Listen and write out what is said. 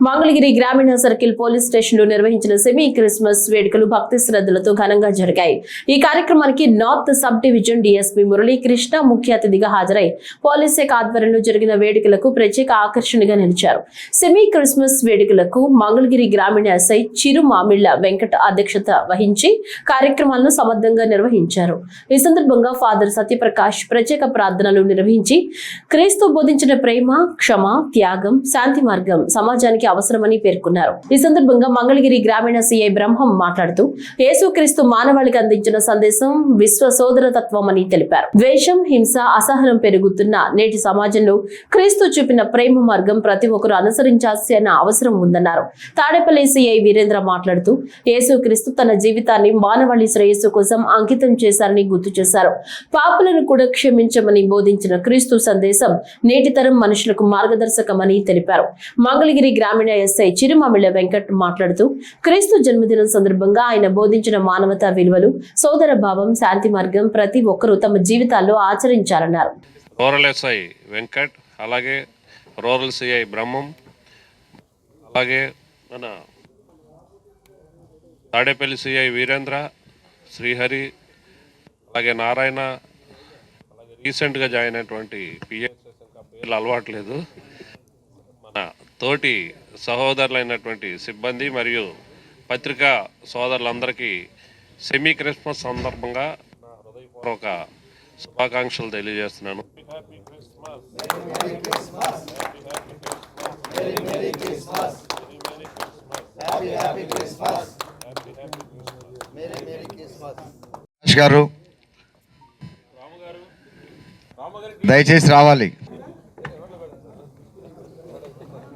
మంగళగిరి గ్రామీణ circle police station లో నిర్వహించిన సెమీ క్రిస్మస్ వేడుకలు భక్తి శ్రద్ధలతో ఘనంగా జరిగాయి। ఈ కార్యక్రమానికి north sub division DSP Muralikrishna ముఖ్య అతిథిగా హాజరై పోలీస్ శాఖ ఆధ్వర్యంలో జరిగిన వేడుకలకు ప్రత్యేక ఆకర్షణగా నిలిచారు। సెమీ క్రిస్మస్ వేడుకలకు మంగళగిరి గ్రామీణ ఎస్ఐ చిరు మామిళ్ల వెంకట అధ్యక్షత వహించి కార్యక్రమాలను సమర్థంగా నిర్వహించారు। ఈ సందర్భంగా ఫాదర్ సత్యప్రకాష్ ప్రత్యేక ప్రార్థనలు నిర్వహించి క్రీస్తు బోధించిన ప్రేమ, క్షమ, త్యాగం, శాంతి మార్గం సమాజానికి అవసరమని పేర్కొన్నారు। ఈ సందర్భంగా మంగళగిరి గ్రామీణ సిఐ బ్రహ్మం మాట్లాడుతూ యేసుక్రీస్తు మానవాళికి అందించిన సందేశం విశ్వ సోదరతత్వం అని తెలిపారు। ద్వేషం, హింస, అసహనం పెరుగుతున్న నేటి సమాజంలో క్రీస్తు చూపిన ప్రేమ మార్గం ప్రతి ఒక్కరూ అనుసరించాల్సిన అవసరం ఉందన్నారు। తాడేపల్లి సిఐ వీరేంద్ర మాట్లాడుతూ యేసుక్రీస్తు తన జీవితాన్ని మానవాళి శ్రేయస్సు కోసం అంకితం చేశారని గుర్తు చేశారు। పాపులను కూడా క్షమించమని బోధించిన క్రీస్తు సందేశం నేటి తరం మనుషులకు మార్గదర్శకమని తెలిపారు। మంగళగిరి గ్రామీణ ఎస్ఐ చిరుమామిళ్ల వెంకట్ మాట్లాడుతూ క్రీస్తు జన్మదినం సందర్భంగా ఆయన బోధించిన మానవతా విలువలు, సోదర భావం, శాంతి మార్గం ప్రతి ఒక్కరూ తమ జీవితాల్లో ఆచరించాలన్నారు। రూరల్ ఎస్ఐ వెంకట్, అలాగే రూరల్ సిఐ బ్రహ్మం, అలాగే మన తాడేపల్లి సిఐ వీరేంద్ర, శ్రీహరి, అలాగే నారాయణ, అలాగే రీసెంట్గా జాయిన్ అయినటువంటి పిఎస్ఎస్ ఇంకా పేర్లు అలవాట్లేదు, మన తోటి సహోదరులైనటువంటి సిబ్బంది మరియు పత్రికా సోదరులందరికీ సెమీ క్రిస్మస్ సందర్భంగా నా హృదయపూర్వక శుభాకాంక్షలు తెలియజేస్తున్నాను। గారు దయచేసి రావాలి।